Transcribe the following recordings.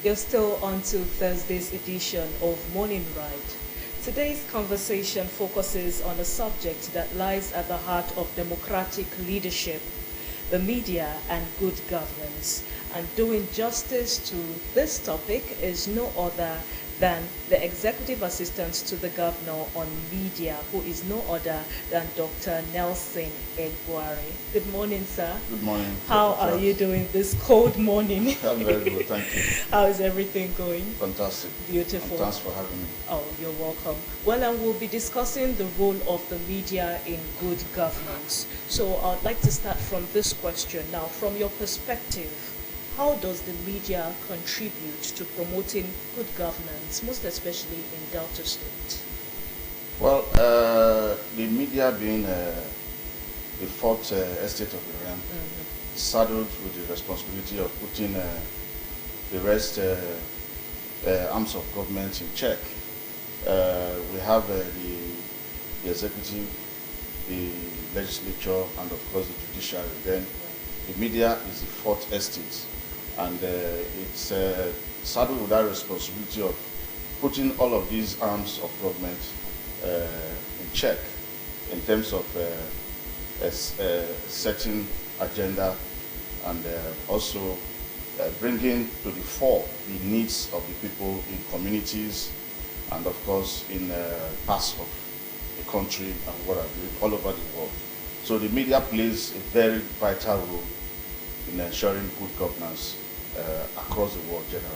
You're still on to Thursday's edition of Morning Ride. Today's conversation focuses on a subject that lies at the heart of democratic leadership, the media and good governance. And doing justice to this topic is no other than the Executive Assistant to the Governor on Media, who is no other than Dr. Nelson Egbuari. Good morning, sir. Good morning. How are you doing this cold morning? I'm very good, thank you. How is everything going? Fantastic. Beautiful. And thanks for having me. Oh, you're welcome. Well, and we'll be discussing the role of the media in good governance. So I'd like to start from this question. Now, from your perspective, how does the media contribute to promoting good governance, most especially in Delta State? Well, the media being the fourth estate of the realm, saddled with the responsibility of putting the rest arms of government in check. We have the executive, the legislature, and of course the judiciary. Then the media is the fourth estate. And it's saddled with that responsibility of putting all of these arms of government in check in terms of setting agenda and also bringing to the fore the needs of the people in communities and of course in parts of the country and what have you, all over the world. So the media plays a very vital role in ensuring good governance across the world generally.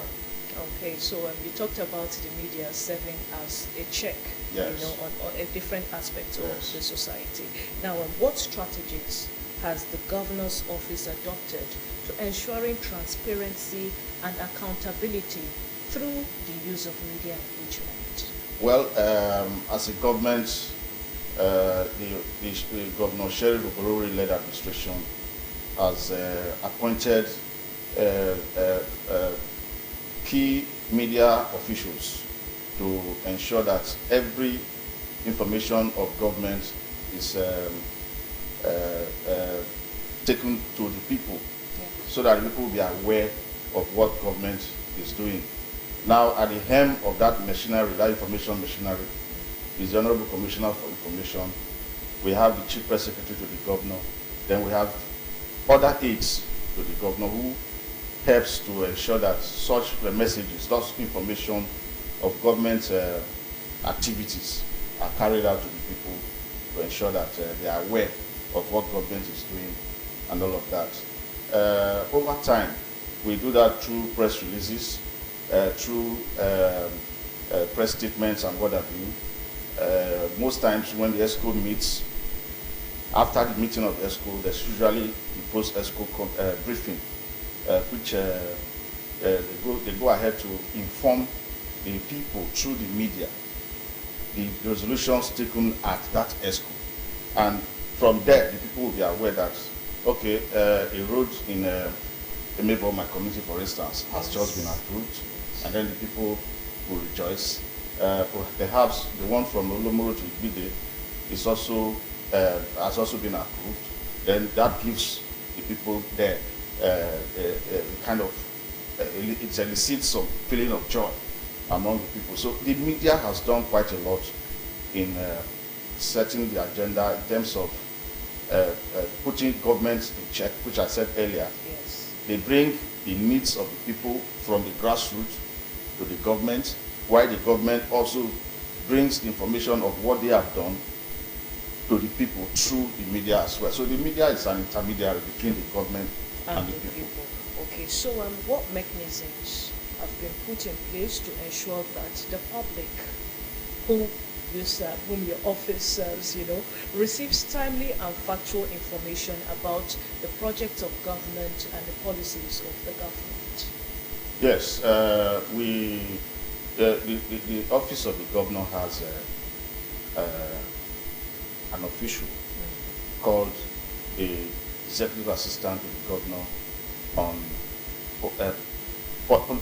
Okay, so you talked about the media serving as a check, Yes. on a different aspect of Yes. the society. Now, what strategies has the governor's office adopted to ensuring transparency and accountability through the use of media engagement? Well, as a government, the Governor Sheriff Oborori-led administration has appointed key media officials to ensure that every information of government is taken to the people, so that the people will be aware of what government is doing. Now, at the helm of that machinery, that information machinery, is the Honorable Commissioner for Information. We have the Chief Press Secretary to the Governor. Then we have other aides to the Governor who helps to ensure that such messages, such information of government activities are carried out to the people to ensure that they are aware of what government is doing and all of that. Over time, we do that through press releases, through press statements and what have you. Most times when the ESCO meets, after the meeting of ESCO, there's usually the post-ESCO briefing, which they go ahead to inform the people through the media the resolutions taken at that ESCO. And from there, the people will be aware that, okay, a road in Emebo, my community, for instance, has just been approved, and then the people will rejoice. Perhaps the one from Olomoro to Ibide is also has also been approved. Then that gives the people there kind of it elicits some feeling of joy among the people. So the media has done quite a lot in setting the agenda in terms of putting government in check, which I said earlier. Yes. They bring the needs of the people from the grassroots to the government, while the government also brings the information of what they have done to the people through the media as well. So the media is an intermediary between the government and the people. Okay, so what mechanisms have been put in place to ensure that the public who you serve, whom your office serves, receives timely and factual information about the projects of government and the policies of the government? Yes, the office of the governor has an official called the Executive Assistant to the Governor on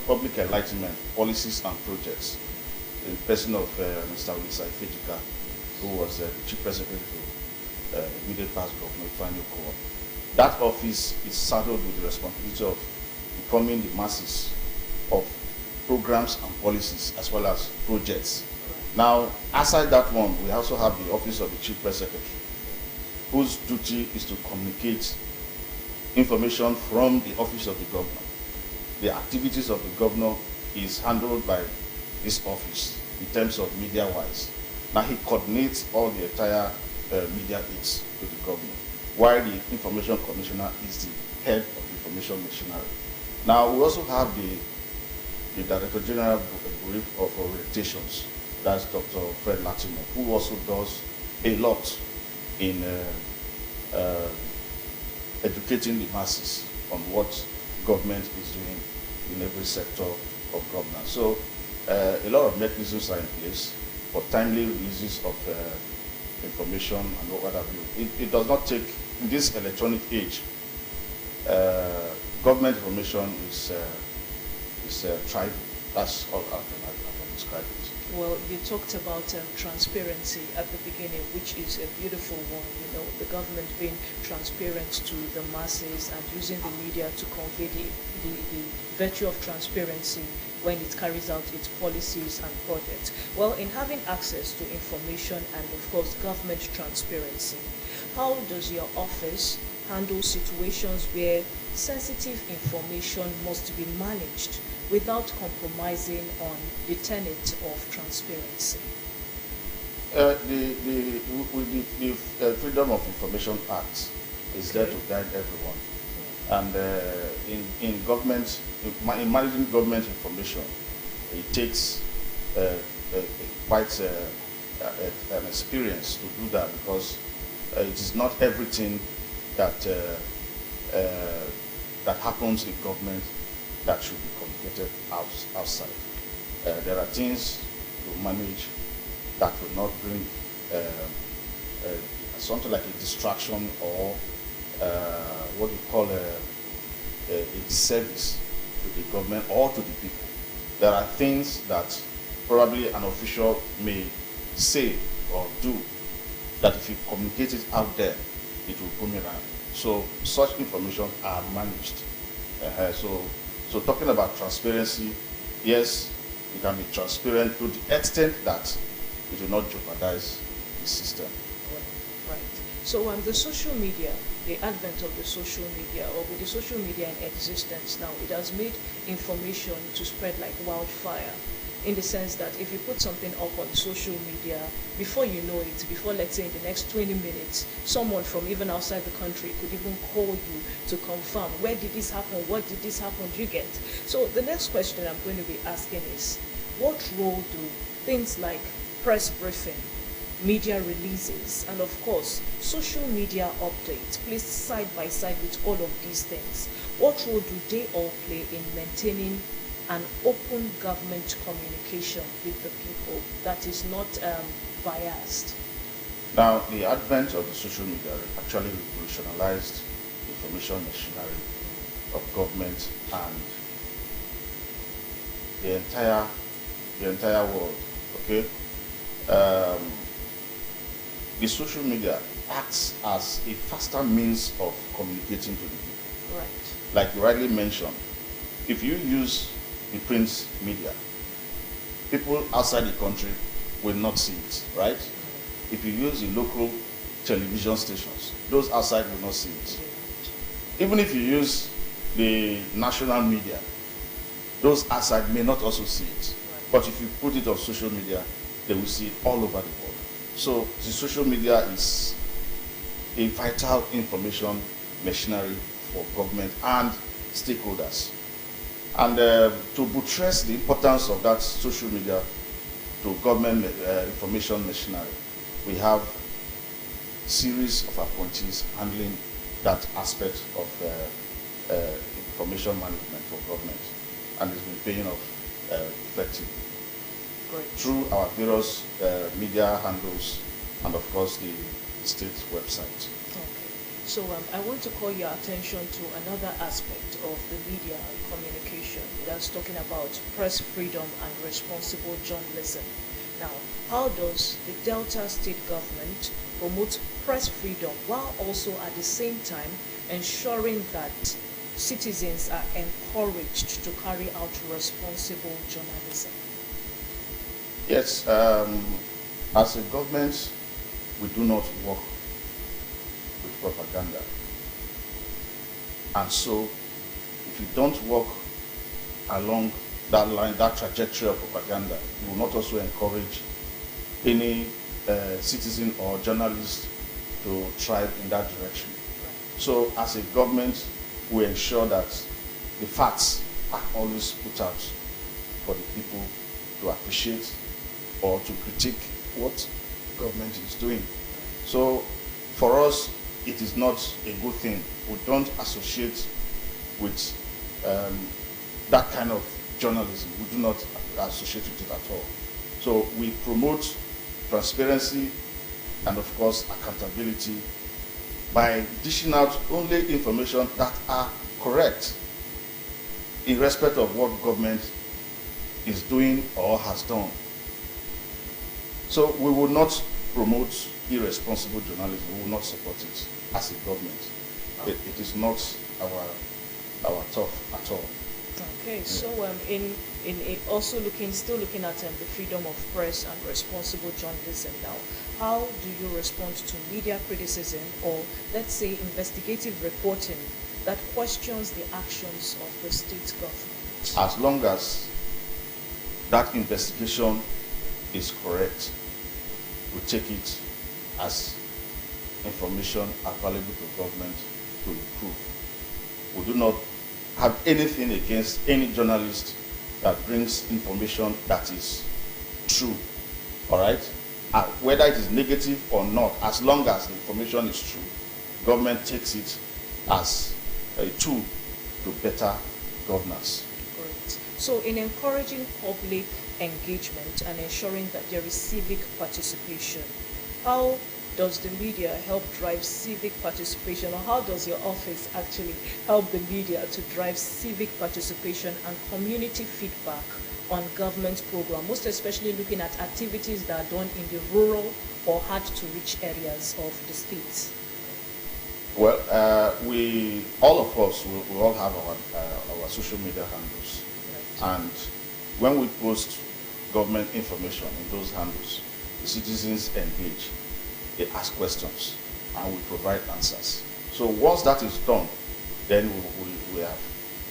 public enlightenment, policies and projects, in person of Mr. Olisa Ifejika, who was the Chief Press Secretary to immediate past Governor Ifeanyi Okowa. That office is saddled with the responsibility of informing the masses of programs and policies as well as projects. Now, aside that one, we also have the Office of the Chief Press Secretary, whose duty is to communicate information from the Office of the Governor. The activities of the Governor is handled by this office in terms of media-wise. Now, he coordinates all the entire media aids to the Governor, while the Information Commissioner is the head of the information machinery. Now, we also have the Director General of Orientations, that's Dr. Fred Latimer, who also does a lot in educating the masses on what government is doing in every sector of governance. So a lot of mechanisms are in place for timely releases of information and what have you. It does not take, in this electronic age, government information is tribal. That's all I can describe it. Well, you talked about transparency at the beginning, which is a beautiful one. You know, the government being transparent to the masses and using the media to convey the virtue of transparency when it carries out its policies and projects. Well, in having access to information and, of course, government transparency, how does your office handle situations where sensitive information must be managed without compromising on the tenet of transparency? The Freedom of Information Act is there to guide everyone. And in government, in managing government information, it takes quite an experience to do that, because it is not everything that that happens in government that should be communicated outside. There are things to manage that will not bring something like a distraction or what you call a disservice to the government or to the people. There are things that probably an official may say or do that if you communicate it out there, it will boomerang. So such information are managed. So talking about transparency, yes, it can be transparent to the extent that it will not jeopardize the system. Right. So the social media, the advent of the social media, or with the social media in existence now, it has made information to spread like wildfire, in the sense that if you put something up on social media, before you know it, before, let's say, in the next 20 minutes, someone from even outside the country could even call you to confirm, where did this happen, what did this happen, do you get? So the next question I'm going to be asking is, what role do things like press briefing, media releases, and of course, social media updates, placed side by side with all of these things, what role do they all play in maintaining an open government communication with the people that is not biased? Now, the advent of the social media actually revolutionized the information machinery of government and the entire world. Okay, the social media acts as a faster means of communicating to the people. Right. Like you rightly mentioned, if you use the print media, people outside the country will not see it, right? If you use the local television stations, those outside will not see it. Even if you use the national media, those outside may not also see it. But if you put it on social media, they will see it all over the world. So the social media is a vital information machinery for government and stakeholders. And to buttress the importance of that social media to government information machinery, we have a series of appointees handling that aspect of information management for government, and it's been paying off effectively. Great. Through our various media handles and of course the state website. Okay. So I want to call your attention to another aspect of the media communication. That's talking about press freedom and responsible journalism. Now, how does the Delta State government promote press freedom while also at the same time ensuring that citizens are encouraged to carry out responsible journalism? Yes, as a government, we do not work with propaganda. And so, if you don't work along that line, that trajectory of propaganda, you will not also encourage any citizen or journalist to thrive in that direction. So, as a government, we ensure that the facts are always put out for the people to appreciate or to critique what government is doing. So for us, it is not a good thing. We don't associate with that kind of journalism. We do not associate with it at all. So we promote transparency and of course accountability by dishing out only information that are correct in respect of what government is doing or has done. So we will not promote irresponsible journalism. We will not support it as a government. It is not our thought at all. Okay, so in also still looking at the freedom of press and responsible journalism now, how do you respond to media criticism or, let's say, investigative reporting that questions the actions of the state government? As long as that investigation is correct, we take it as information available to government to improve. We do not have anything against any journalist that brings information that is true, all right? Whether it is negative or not, as long as the information is true, government takes it as a tool to better governance. Great. So in encouraging public engagement and ensuring that there is civic participation, how does the media help drive civic participation, or how does your office actually help the media to drive civic participation and community feedback on government program, most especially looking at activities that are done in the rural or hard to reach areas of the state? Well, all of us, we all have our social media handles. Right. And when we post government information in those handles, the citizens engage, they ask questions, and we provide answers. So once that is done, then we have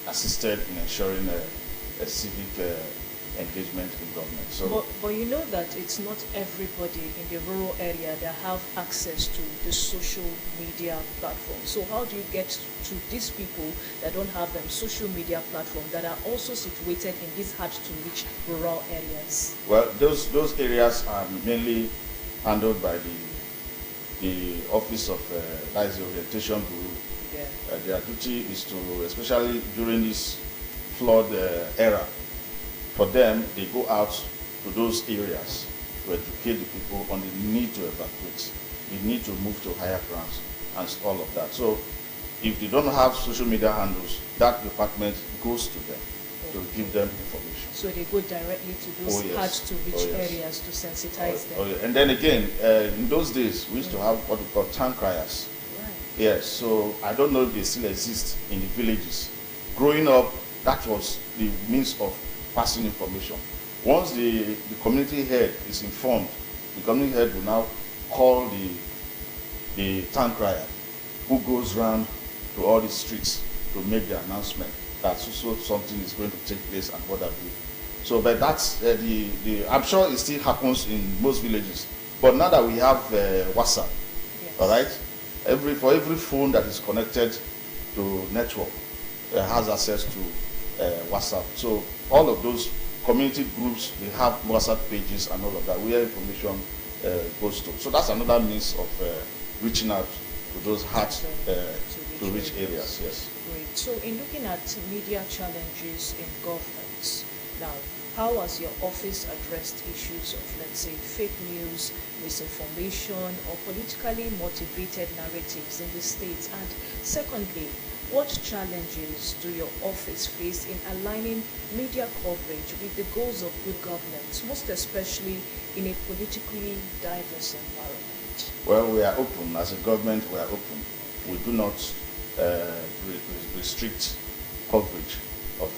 assisted in ensuring a civic engagement in government. So, but you know that it's not everybody in the rural area that have access to the social media platform. So how do you get to these people that don't have social media platform that are also situated in these hard to reach rural areas? Well, those areas are mainly handled by the Office of that is the Orientation Bureau. Yeah. Their duty is to, especially during this flood era, for them, they go out to those areas to educate the people on the need to evacuate, the need to move to higher grounds, and all of that. So if they don't have social media handles, that department goes to them to give them information. So they go directly to those hard to reach areas to sensitize them. And then again, in those days, we used to have what we call town criers. Right. Yes, so I don't know if they still exist in the villages. Growing up, that was the means of passing information. Once the community head is informed, the community head will now call the town crier, who goes around to all the streets to make the announcement that so something is going to take place and what have you. So, but that's I'm sure it still happens in most villages. But now that we have WhatsApp, yes. All right, for every phone that is connected to network has access to WhatsApp. So all of those community groups, they have WhatsApp pages and all of that where information goes to. So that's another means of reaching out to those hard to reach areas. Yes. Great. So in looking at media challenges in governance, now, how has your office addressed issues of, let's say, fake news, misinformation, or politically motivated narratives in the states? And secondly, what challenges do your office face in aligning media coverage with the goals of good governance, most especially in a politically diverse environment? Well, we are open. As a government, we are open. We do not restrict coverage of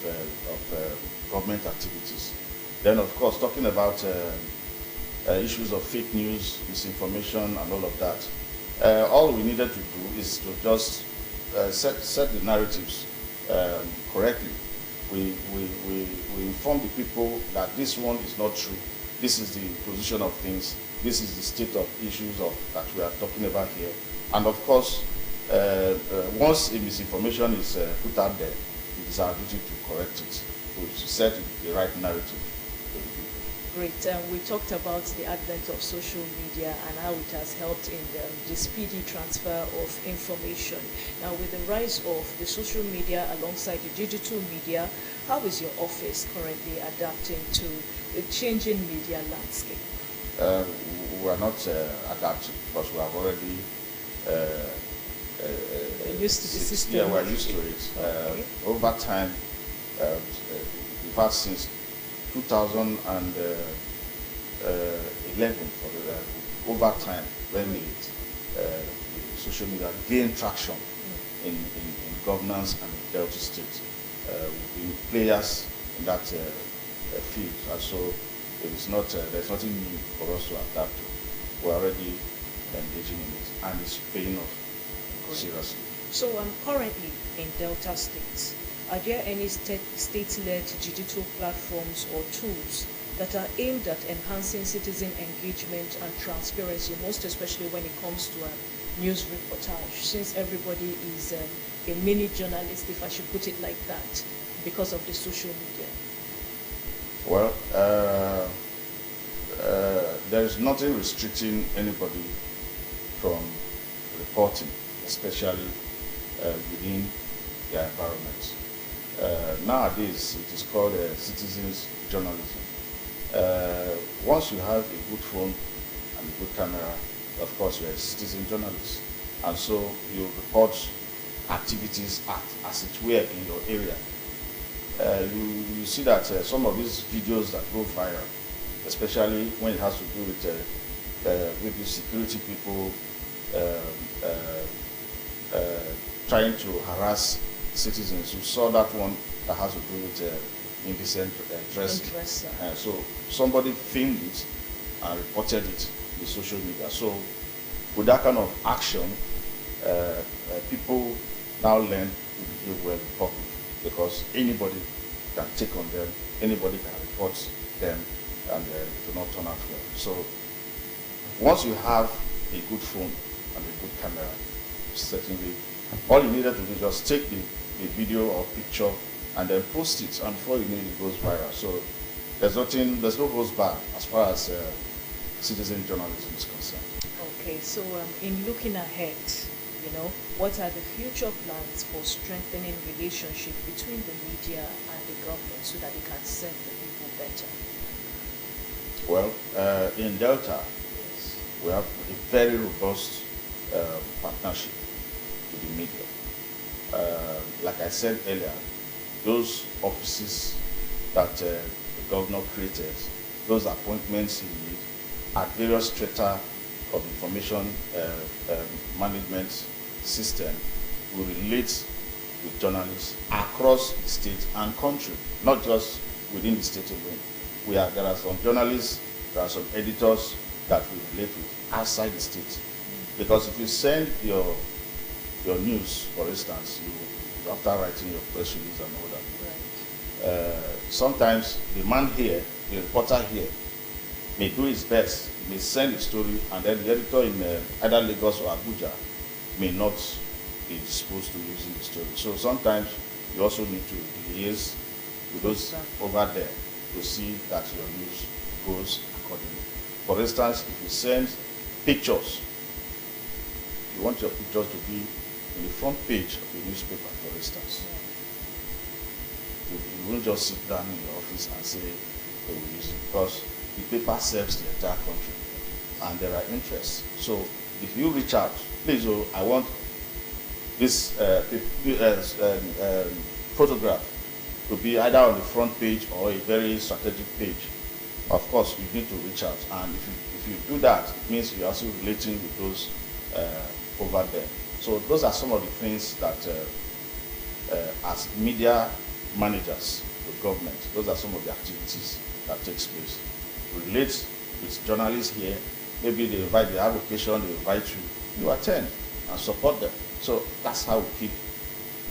government activities. Then, of course, talking about issues of fake news, misinformation, and all of that, all we needed to do is to just set the narratives correctly. We inform the people that this one is not true. This is the position of things. This is the state of issues that we are talking about here. And of course, once a misinformation is put out there, it is our duty to correct it, to set the right narrative. Great. We talked about the advent of social media and how it has helped in the speedy transfer of information. Now, with the rise of the social media alongside the digital media, how is your office currently adapting to the changing media landscape? We are not adapting because we have already used to the system. Yeah, we are used to it. Okay. Over time, in fact, since 2011, over time, when the social media gained traction in governance and in Delta State, we've been players in that field. And so it is not, there's nothing new for us to adapt to. We're already engaging in it, and it's paying off seriously. So currently in Delta State, are there any state-led digital platforms or tools that are aimed at enhancing citizen engagement and transparency, most especially when it comes to news reportage, since everybody is a mini journalist, if I should put it like that, because of the social media? Well, there is nothing restricting anybody from reporting, especially within their environment. Nowadays, it is called citizens journalism. Once you have a good phone and a good camera, of course, you're a citizen journalist. And so you report activities as it were in your area. You see that some of these videos that go viral, especially when it has to do with maybe security people trying to harass citizens. You saw that one that has to do with indecent dressing. So somebody filmed it and reported it in social media. So with that kind of action, people now learn to behave well in public, because anybody can take on them, anybody can report them, and do not turn out well. So once you have a good phone and a good camera, certainly all you needed to do is just take the video or picture and then post it, and before you know it goes viral. So there's no goes back as far as citizen journalism is concerned. Okay, so in looking ahead, what are the future plans for strengthening relationship between the media and the government so that they can serve the people better? Well, in Delta, we have a very robust partnership with the media. Like I said earlier, those offices that the governor created, those appointments he made at various strata of information management system will relate with journalists across the state and country, not just within the state alone. There are some journalists, there are some editors that we relate with outside the state. Because if you send your news, for instance, after writing your press release and all that, sometimes the man here, the reporter here, may do his best, he may send a story, and then the editor in either Lagos or Abuja may not be disposed to using the story. So sometimes you also need to liaise with those over there to see that your news goes accordingly. For instance, if you send pictures, you want your pictures to be in the front page of the newspaper, for instance. You won't just sit down in your office and say, they will use it, because the paper serves the entire country and there are interests. So if you reach out, please, I want this photograph to be either on the front page or a very strategic page, of course you need to reach out. And if you do that, it means you're also relating with those over there. So those are some of the things that, as media managers with government, those are some of the activities that takes place. Relate with journalists here. Maybe they have occasion, they invite you, you attend and support them. So that's how we keep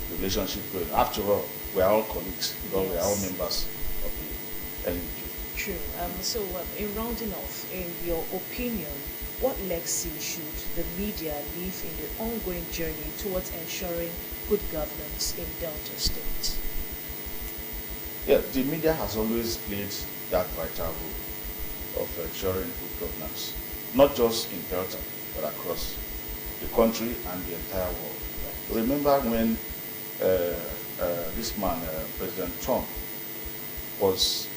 the relationship going. After all, we are all colleagues, because we are all members of the LNG. True. So in rounding off, in your opinion, what legacy should the media leave in the ongoing journey towards ensuring good governance in Delta State? Yeah, the media has always played that vital role of ensuring good governance, not just in Delta, but across the country and the entire world. Remember when this man, President Trump, was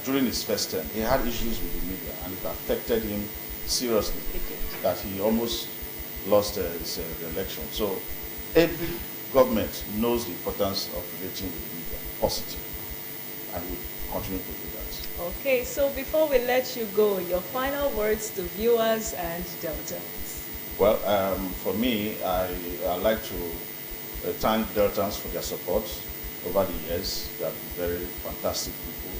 during his first term, he had issues with the media, and it affected him seriously, that he almost lost his election. So every government knows the importance of relating with the media positively, and will continue to do that. Okay, so before we let you go, your final words to viewers and Deltans. Well, for me, I like to thank Deltans for their support over the years. They have been very fantastic people.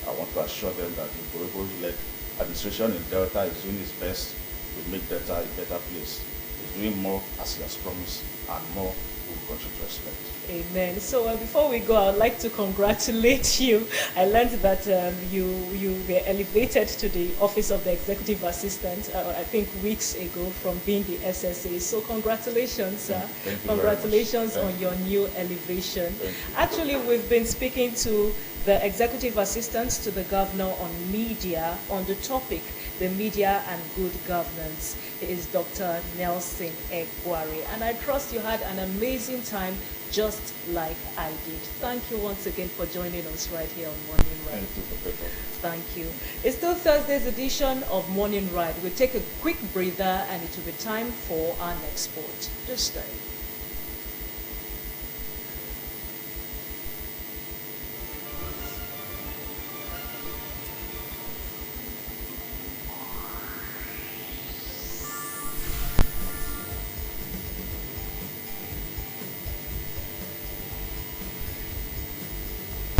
I want to assure them that the Igboho-led administration in Delta is doing its best to make Delta a better place. It's doing more as he has promised, and more we will continue to expect. Amen. So before we go, I would like to congratulate you. I learned that you were elevated to the office of the executive assistant, I think weeks ago, from being the SSA. So congratulations, sir. Thank you Congratulations very much. on your new elevation. Thank you. Actually, we've been speaking to the executive assistant to the governor on media on the topic, the media and good governance. He is Dr. Nelson Egbuari. And I trust you had an amazing time, just like I did. Thank you once again for joining us right here on Morning Ride. Thank you for paper. Thank you. It's still Thursday's edition of Morning Ride. We'll take a quick breather and it will be time for our next sport. Just stay.